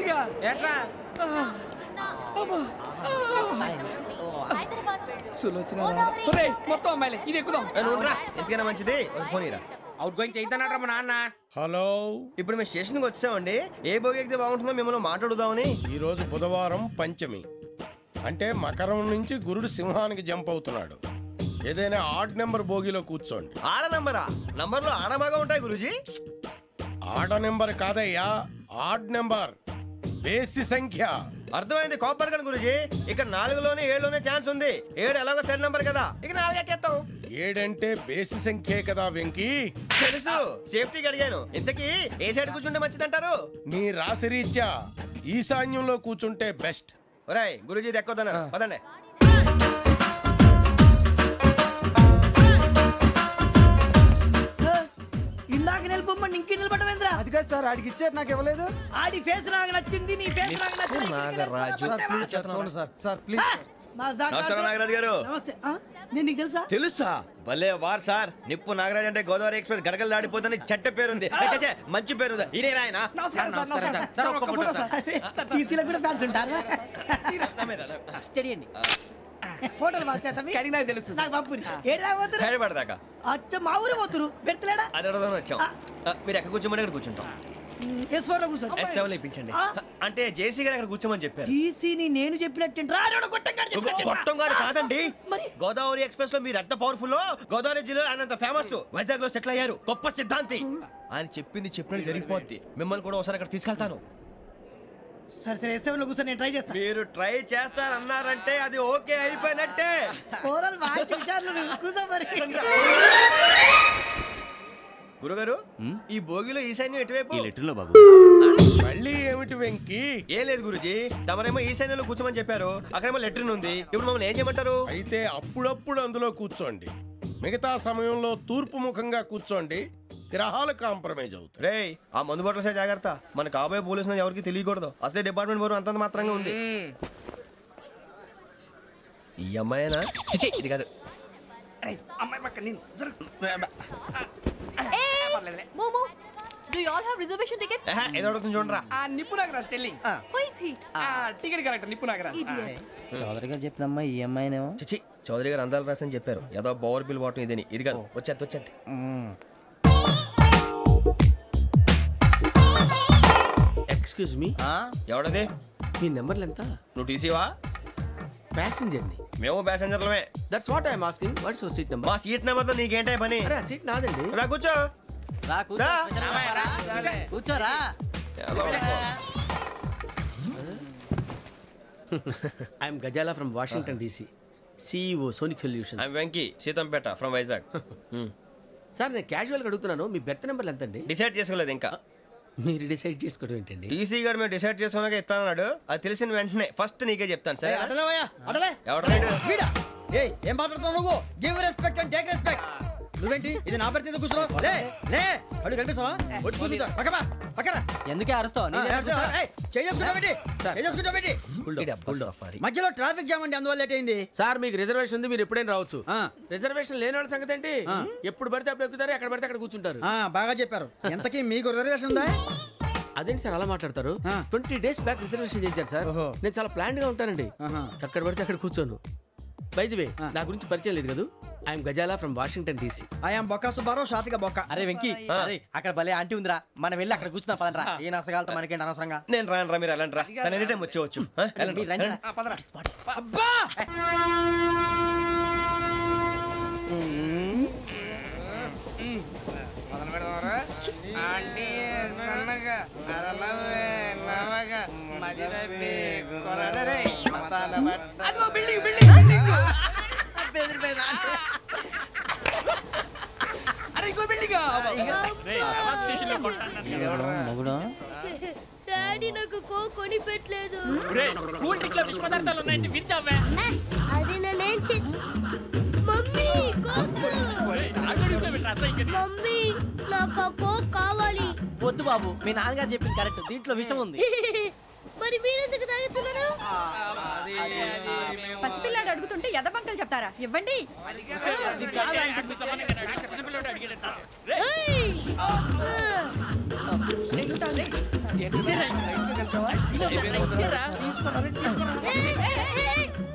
బిల్డింగా ఏట్రా మొత్తం అమ్మాయిలే ఇది ఎక్కుదాం. ఎందుకైనా మంచిది ఫోన్ ఇరా. అవుట్ గోయింగ్ చేద్దానట్రా మా నాన్న. హలో, ఇప్పుడు మేము స్టేషన్కి వచ్చామండి. ఏ బోగి ఎక్కితే బాగుంటుందో మిమ్మల్ని మాట్లాడుదామని. ఈరోజు బుధవారం పంచమి, అంటే మకరం నుంచి గురుడు సింహానికి జంప్ అవుతున్నాడు. ఏదైనా ఆడ్ నెంబర్ బోగిలో కూర్చోండి. ఆడ నంబరా? నంబర్లో ఆడ బాగా ఉంటాయి గురూజీ. ఆడ నెంబర్ కాదయ్యా, ఆడ్ నెంబర్, బేసి సంఖ్య. అర్థమైంది, కాపర్ కానీ గురూజీ. ఇక్కడ 4లోనే 7లోనే ఛాన్స్ ఉంది. 7 ఎలాగో సెడ్ నంబర్ కదా, ఇక 4 ఎక్కేస్తాం. 7 అంటే బేసి సంఖ్యే కదా వెంకీ. తెలుసు, సేఫ్టీకి అడిగాను. ఇంతకీ ఏ సైడ్ కూర్చుంటే మంచిదంటారు? నీ రాశి రీత్యా ఈశాన్యంలో కూర్చుంటే బెస్ట్. ఒరాయ్ గురూజీ దెక్కొద్దన్నారు, పదండి. ఇందాక నిలబొమ్మని ఇంకే నిలబడమేంద్రా? అది కాదు సార్, ఆడికి ఇచ్చారు, నాకు ఇవ్వలేదు. ఆడి ఫేస్ నాకు నచ్చింది, నీ ఫేస్ నాకు నచ్చింది. Nagaraju sir please. నమస్కారం నాగరాజు గారు. నమస్తే. నేను నీకు తెలుసా? తెలుసా? భలే వార్ సార్. నిప్పు నాగరాజ్ అంటే గోదావరి ఎక్స్ప్రెస్ గడగలు దాడిపోతుంది చెట్ట పేరుంది. మంచి పేరు. ఇదే ఆయన టీసీలో కూడా ఫ్యాన్స్ ఉంటారా? స్టడీ అండి. ఫోటోలు నాకు తెలుసు. నాకు పంపుని ఏడా పోతురు? పడదాకా అచ్చ మా ఊరు పోతురు. పెడతలేడా? అది వచ్చాం. మీరు ఎక్కడ కూర్చోమని అక్కడ కూర్చుంటాం. S4 లో కూర్చో. S7 ఇప్పించండి. అంటే జేసీ గారు అక్కడ కూర్చోమని చెప్పారు. టీసీని నేను చెప్పినట్టు గొట్టంగాడు కాదండి. గోదావరి ఎక్స్ప్రెస్ లో మీరు ఎంత పవర్ఫుల్, గోదావరి జిల్లా ఆయన ఫేమస్. వైజాగ్ లో సెటిల్ అయ్యారు, గొప్ప సిద్ధాంతి. ఆయన చెప్పింది చెప్పినట్టు జరిగిపోద్ది. మిమ్మల్ని కూడా ఒకసారి అక్కడ తీసుకెళ్తాను. సరే సరే, S7 లో కూర్చొని నేను ట్రై చేస్తాను. మీరు ట్రై చేస్తారన్నారంటే అది ఓకే అయిపోయినట్టే. గురుగారు, ఈ భోగిలో ఈశాన్యం ఎటువైపు? మళ్ళీ ఏమిటి వెంకీ? ఏం లేదు గురుజీ, తమరేమో ఈశాన్యంలో కూర్చోమని చెప్పారు. అక్కడేమో లెట్రిన్ ఉంది. ఇప్పుడు మమ్మల్ని ఏం చేయమంటారు? అయితే అప్పుడప్పుడు అందులో కూర్చోండి. మిగతా సమయంలో తూర్పు ముఖంగా కూర్చోండి. గ్రహాలు కాంప్రమైజ్ అవుతాయి. రే, ఆ మందు బట్టలసే జాగ్రత్త. మన కాబోయే పోలీసులు ఎవరికి తెలియకూడదు. అసలే డిపార్ట్మెంట్ బోరు అంతంత మాత్రంగా ఉంది. ఈ అమ్మాయినా? ఇది కాదు. అమ్మాయి పక్క నేను. Do you all have reservation tickets? ఏదో అడుగుతుంది చూడరా. నిప్పు Nagaraj telling. Who is he? Ticket correct, నిప్పు నాగరాజ్. Idiots. చౌదరి గారు చెప్పినమ్మా ఈ అమ్మాయినేమో. చిచి, చౌదరి గారు అందాలు రాసని చెప్పారు. ఏదో బోర్ బిల్ వాటం ఇదని. ఇది కాదు, వచ్చేది. Excuse me, ఎవడది? మీ నెంబర్లు ఎంత? నువ్వు టీసీవా? ప్యాసింజర్ ని. మేము ప్యాసెంజర్లమే. That's what I'm asking. What's your seat number? మా సీట్ నెంబర్ తో నీకేంటే పని? అరే, ఆ సీట్ నాదండి. రా కూర్చో. కూర్చోరా. I'm Gazala from Washington DC, CEO Sonic Solutions. I'm Venky, Seethampeta from Vizag. Sir, నేను క్యాజువల్గా అడుగుతున్నాను, మీ బెర్త్ నెంబర్లు ఎంత అండి? డిసైడ్ చేసుకోలేదు ఇంకా. మీరు డిసైడ్ చేసుకోవడం ఏంటండి? టీసీ గారు మేము డిసైడ్ చేసుకున్నాక ఇస్తానన్నాడు. అది తెలిసిన వెంటనే ఫస్ట్ నీకే చెప్తాను. సరే? ఏం మాట్లాడుతున్నావు నువ్వు? Give respect and take respect. నువ్వేంటి ఇది నా పరిస్థితి ఎందుకు కూర్చున్నావు? లే అడుగు కనిపిస్తావా? వచ్చి కూర్చుంటా. పక్కన ఎందుకే అరుస్తావు? మధ్యలో ట్రాఫిక్ జామ్ అండి, అందువల్ల లేట్ అయింది. సార్, మీకు రిజర్వేషన్ ఉంది, మీరు ఎప్పుడైనా రావచ్చు. రిజర్వేషన్ లేని వాళ్ళ సంగతి ఏంటి? ఎప్పుడు పడితే అప్పుడు ఎక్కుతారు, ఎక్కడ పడితే అక్కడ కూర్చుంటారు. బాగా చెప్పారు. ఎంతకీ మీకు రిజర్వేషన్ ఉందా? అదేంటి సార్ అలా మాట్లాడతారు? 20 days బ్యాక్ రిజర్వేషన్ చేయించారు సార్. నేను చాలా ప్లాన్డ్ గా ఉంటానండి. అక్కడ పడితే అక్కడ కూర్చోను. బై ది వే, నా గురించి పరిచయం లేదు కదా. I'm Gazala from Washington DC. I'm Bokka Subbarao, షాతిక బొక్క. అరే వెంకీ, అక్కడ భలే ఆంటీ ఉందిరా, మనం వెళ్ళి అక్కడ కూర్చున్నా పదరా. ఏ నసగాలతో మనకేంటి అనవసరంగా. నేను రాను, మీరు వెళ్ళండి రా. తన ఎనీ టైం వచ్చేవచ్చు. అబ్బా, మొదలు పెడదామరా? ఆంటీ సన్నగా అరలవే నవగా మదిరపి కొరడరే మతాల బట్ట. అదిగో బిల్డింగ్ బిల్డింగ్ బిల్డింగ్. అరే ఇంకో బిల్డింగ్. డాడీ నాకు కోక్ కొని పెట్టలేదు. కూల్ డ్రింక్ లో విష పదార్థాలు ఉన్నాయంటే విరిచావే. అది నేనేం మమ్మీ కోక్. మమ్మీ నాకు కోక్ కావాలి. వద్దు బాబు, మీ నాన్నగారు చెప్పింది కరెక్ట్, దీంట్లో విషయం ఉంది. మరి మీరెందుకు తాగుతున్నారు? పసిపిల్లాడు అడుగుతుంటే ఎదబంకలు చెప్తారా? ఇవ్వండి.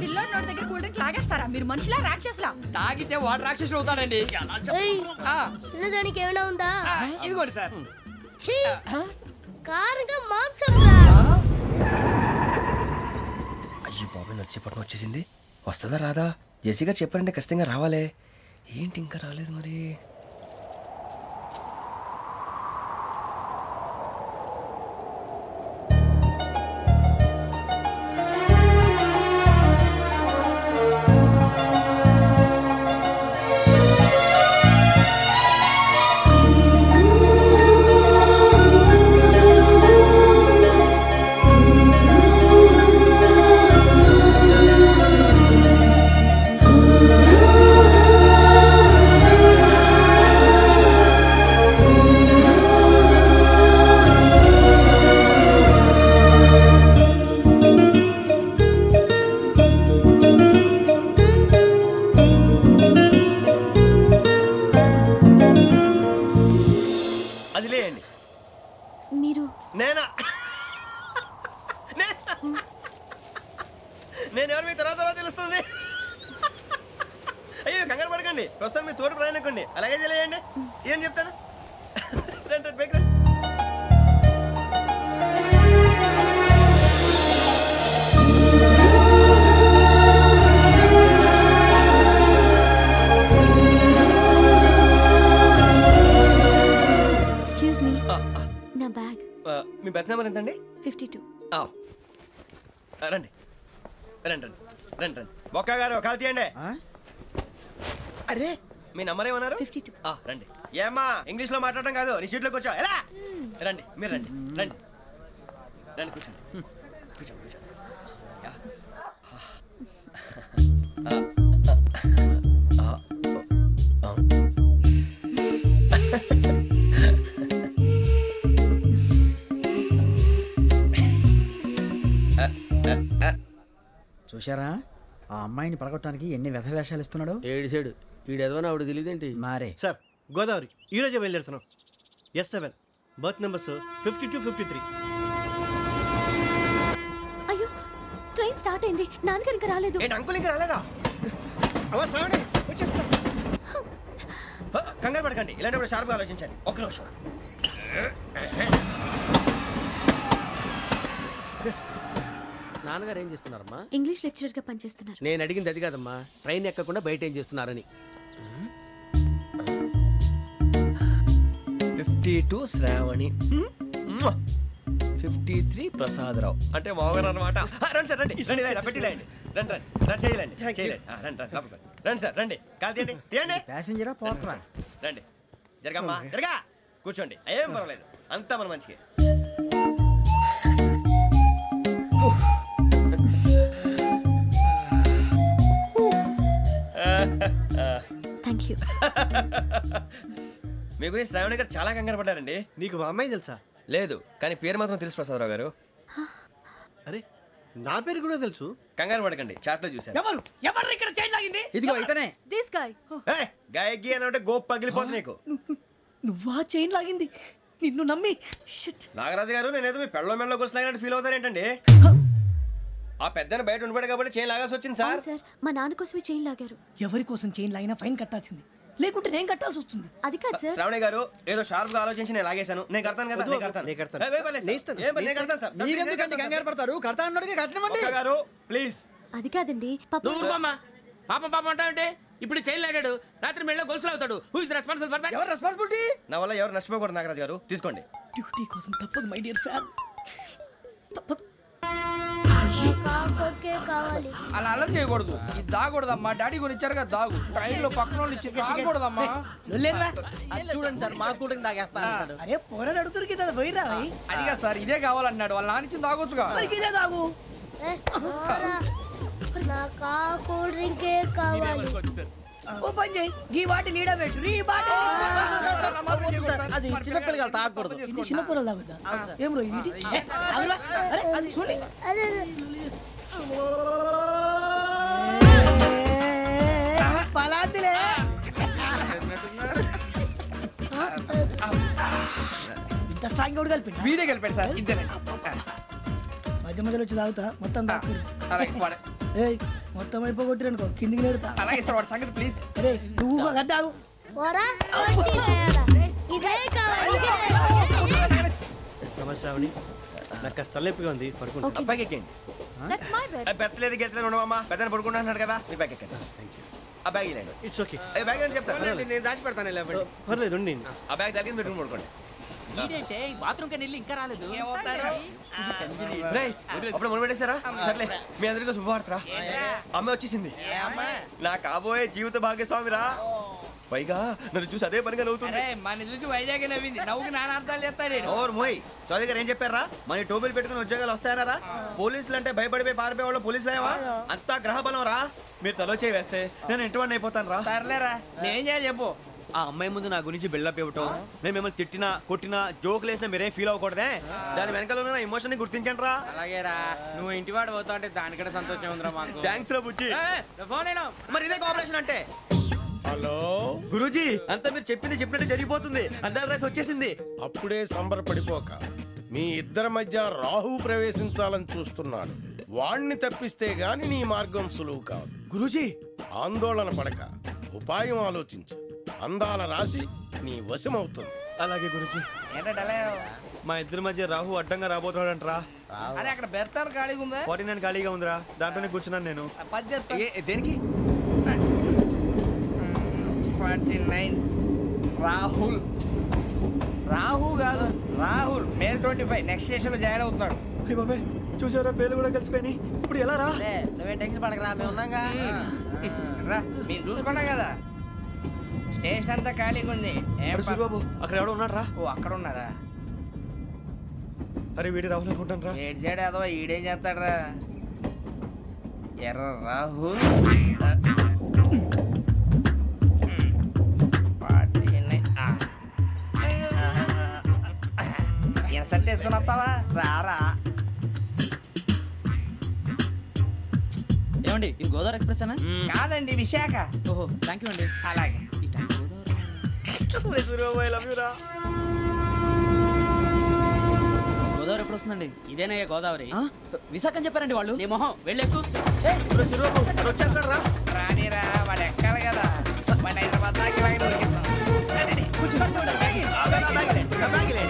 పిల్లోడి నోటి దగ్గర కూల్ డ్రింక్ లాగేస్తారా మీరు? మనుషులా రాక్షసులా? తాగితే వాడు రాక్షసుడు అవుతాడండి. తినడానికి ఏమైనా ఉందా? ఇదిగోండి సార్. కారంగా మాంసం. అయ్యో బాబాయ్ నడిచేపట్నం వచ్చేసింది. వస్తుందా రాదా? జెసి గారు చెప్పారంటే ఖచ్చితంగా రావాలే. ఏంటి ఇంకా రాలేదు మరి? నేను ఎవరు మీ తర్వాత తెలుస్తుంది. అయ్యో కంగారు పడకండి, ప్రస్తుతం మీ తోటి ప్రయాణకండి. అలాగే తెలియండి. ఏం చెప్తాను రండి బైక్ రండి. ఎక్స్క్యూజ్ మీ, నా బ్యాగ్. మీ బెత్ నెంబర్ ఎంతండి? 52. రండి రండి రండి రండి రండి. బొక్క గారు కాల్ తీయండి. అరే మీ నంబర్ ఏమన్నారు? 52. రండి. ఏమ్మా ఇంగ్లీష్ లో మాట్లాడడం కాదు, నీ సీట్లోకి వచ్చా. ఎలా రండి, మీరు రండి రండి రండి, కూర్చోండి కూర్చోండి కూర్చోండి. చూశారా ఆ అమ్మాయిని పడగొట్టడానికి ఎన్ని వ్యధ వేషాలు ఇస్తున్నాడు. ఏడు సైడు వీడు ఎదవని ఆవిడ తెలియదేంటి మారే. సార్ గోదావరి ఈరోజే బయలుదేరుతున్నాం. S7 berth numbers 52, 53. అయ్యో ట్రైన్ స్టార్ట్ అయింది, నాన్నగారు ఇంకా రాలేదు. ఏంటి అంకుల్ ఇంకా రాలేదా? కంగారు పడకండి, ఇలాంటప్పుడు షార్ప్గా ఆలోచించండి. ఒక్క నిమిషం. నాన్నగారు ఏం చేస్తున్నారమ్మా? ఇంగ్లీష్ లెక్చరర్ గా పనిచేస్తున్నారు. నేను అడిగింది అది కాదమ్మా, ట్రైన్ ఎక్కకుండా బయట ఏం చేస్తున్నారని. 52 శ్రావణి, 53 ప్రసాదరావు అంటే మామగారు అనమాట. రండి సార్ రండి రండి, పెట్టి లేండి. రండి రండి రండి, చేయలేండి చేయలేండి. రండి రండి రండి సార్ రండి, కాల్ తీయండి తీయండి. ప్యాసింజరా పోట్రా. రండి జరగమ్మా జరగా, కూర్చోండి. ఏం పర్వాలేదు, అంతా మన మంచికి. Thank you. మీ గురించి శ్రావణి గారు చాలా కంగారు పడ్డారండి. నీకు మా అమ్మాయి తెలుసా? లేదు, కానీ పేరు మాత్రం తెలుసు ప్రసాదరావు గారు. అరే నా పేరు కూడా తెలుసు. కంగారు పడకండి, చాట్ లో చూసాను. ఎవరు ఎవరు ఇక్కడ చైన్ లాగింది? ఇదిగో ఇతనే. This guy. గాయకి అని అంటే గోప్ పగిలిపోతుంది నీకు. నువ్వా చైన్ లాగింది? నిన్ను నమ్మి. నాగరాజు గారు, నేనేదో మీ పెళ్ళ మెళ్ళలో గురిసిలాగినట్టు ఫీల్ అవుతారు ఏంటండి? ఆ పెద్దని బయట ఉండిపోయాడు కాబట్టి చైన్ లాగాల్సి వచ్చింది సార్. సార్ మా నాన్న కోసమే చైన్ లాగారు. ఎవరి కోసం చైన్ లాగినా ఫైన్ కట్టాల్సింది, లేకుంటే నేను కట్టాల్సి వస్తుంది. అది కాదు సార్. శ్రావణి గారు ఏదో షార్ప్ గా ఆలోచించి నేను లాగేశాను. నేను కడతాను కదా, నేను కడతాను. నేను కడతాను సార్. మీరెందుకంటే కంగారు పడతారు? కడతా అన్నాడుగా కట్టమండి. గారు ప్లీజ్. అది కాదండి నువ్వు ఊరుకోమ్మా. పాపం పాపం అంటావంటే ఇప్పుడు చైన్ లాగాడు, రాత్రి మెళ్ళ గొలుసులు అవుతాడు. Who is responsible for that? ఎవరు రెస్పాన్సిబిలిటీ? నా వల్ల ఎవరు నష్టపోకూడదు నాగరాజు గారు, తీసుకోండి. డ్యూటీ కోసం తప్పదు మై డియర్ ఫ్యాన్, తప్పదు. కావాలి. అలా అలర్ చేయకూడదు, ఇది దాగకూడదమ్మా. డాడీ కొని ఇచ్చారు కదా దాగు, ట్రైన్ లో పక్కన వాళ్ళు ఇచ్చి దాగకూడదమ్మా. చూడండి సార్, మా కూడా తాగేస్తా. అరే పోరాడు అడుగుతారు కదా పోయిరా. అదిగా సార్, ఇదే కావాలన్నాడు. వాళ్ళ నానిచ్చింది తాగొచ్చుగా. ఇదే తాగు. నాకు కూల్ డ్రింకే కావాలి. ఓ పని చేయి, ఈ బాటి లీడ పెట్టు. ఈ బాటి అది చిన్నపిల్లలు తాగకూడదు. చిన్నపిల్లలు తాగుతా. ఏం రో ఇది? అరే అది చూడండి. పలాతిలే. ఇంత స్ట్రాంగ్ కూడా కలిపి వీడే కలిపాడు సార్. ఇద్దరే మధ్య మధ్యలో వచ్చి తాగుతా మొత్తం తాగు అలాగే వాడు- రేయ్ మొత్తం అయిపోగొట్టిరనుకో కిందికి నేడుతా అలాగే సార్ వాడు సంగతి ప్లీజ్. రే నువ్వు గద్దాగు నమస్తే ఆవిడ నాకు కాస్త తలెప్పిగా ఉంది పడుకుంటా అబ్బాయికి ఎక్కండి. That's my bed. పెట్టలేదు గెట్టలేదు ఉండమమ్మా పెద్దని పడుకుంటున్నాడు కదా మీ బ్యాగ్ ఎక్కండి. ఆ బ్యాగ్ ఇలాండి ఇట్స్ ఓకే బ్యాగ్ అని చెప్తాను. నేను దాచి పెడతాను లేవండి. పర్లేదు ఉండి ఆ బ్యాగ్ తగ్గింది పెట్టుకుని పడుకోండి. బాత్రూమ్ కి వెళ్ళి ఇంకా రాలేదు రేయ్, అప్పుడు మొదలు పెట్టేశారా? సర్లే మీ అందరికీ శుభవార్తరా. అమ్మ వచ్చేసింది. నా కాబోయే జీవిత భాగ్యస్వామిరా. పైగా నన్ను చూసి అదే పనిగా నవ్వుతుంది. మన చూసి వైజాగ్ నవ్వింది. నవ్వుకి నాన్న అర్థాలు చెప్తాడు. ఓర్ మోయ్ చౌదరి గారు ఏం చెప్పారా? మన టోబీలు పెట్టుకుని ఉద్యోగాలు వస్తాయన్నారా? పోలీసులు అంటే భయపడిపోయి పారిపోయే వాళ్ళు పోలీసులేవా? అంతా గ్రహ బలం రా. మీరు తలో చేయి వేస్తే నేను ఇంటివాడిని అయిపోతాను రా. సర్లేరా నేనేం చేయాలి చెప్పు. ఆ అమ్మాయి ముందు నా గురించి బిల్డప్ ఇవ్వటం, నేను మిమ్మల్ని తిట్టినా కొట్టినా జోకులు వేసినా మీరేం ఫీల్ అవ్వకూడదే. దాని వెనకాల ఉన్న నా ఎమోషన్ ని గుర్తించండి రా. అలాగేరా నువ్వు ఇంటివాడు పోతా అంటే దానికంటే సంతోషం ఉందిరా మాకు. థ్యాంక్స్ రా బుజ్జి. ఫోన్ అయినా మరి ఇదే కోఆపరేషన్ అంటే. హలో గురూజీ అంతా మీరు చెప్పింది చెప్పినట్టు జరిగిపోతుంది. అందరి రైస్ వచ్చేసింది. అప్పుడే సంబరపడిపోక మీ ఇద్దరి మధ్య రాహు ప్రవేశించాలని చూస్తున్నాడు. వాణ్ణి తప్పిస్తే గాని నీ మార్గం సులువు కాదు. గురూజీ ఆందోళన పడక ఉపాయం ఆలోచించు. అందాల రాశి నీ వశమవుతుంది. అలాగే గురూజీ. ఏంటంటే మా ఇద్దరి మధ్య రాహు అడ్డంగా రాబోతున్నాడంటరా. అరే అక్కడ బెర్తాను ఖాళీగా ఉందా? 49 ఖాళీగా ఉందిరా. దాంట్లోనే కూర్చున్నాను నేను. పది చెప్తా. దేనికి? 49 రాహుల్. రాహు కాదు రాహుల్. మే 25 నెక్స్ట్ స్టేషన్ లో జాయిన్ అవుతున్నాడు. అయ్య బాబాయ్ చూసారా పేర్లు కూడా కలిసిపోయినాయి. ఇప్పుడు ఎలా రా? నువ్వేం టెన్షన్ పడకరా మేము ఉన్నాగా రా మీరు చూసుకున్నా కదా స్టేషన్ అంతా ఖాళీగా ఉంది. ఏం ప- బాబు అక్కడ ఎవడో ఉన్నాడు రా. ఓ అక్కడ ఉన్నారా? అరే వీడి రాహుల్ అనుకుంటాను రా. ఏడు చేయడం అదో ఈడేం చేస్తాడరా? ఎర్ర రాహుల్. ఇన్సల్ట్ వేసుకుని వస్తావా? రారా. ఏమండి ఇది గోదావరి ఎక్స్ప్రెస్ అనా? కాదండి విశాఖ. ఓహో థ్యాంక్ యూ అండి. అలాగే గోదావరి ఎప్పుడు వస్తుందండి? ఇదేనయ్య గోదావరి. విశాఖ అని చెప్పారండి వాళ్ళు. నీ మొహం వెళ్ళెక్కు. వచ్చేస్తాడు రా. రానిరా వాడు ఎక్కాలి కదా. వాడు హైదరాబాద్ దాకా ఇలాగే దొరికిస్తాం. రండి, రండి. కూర్చో. ఆ బ్యాగ్ ఇలాండి.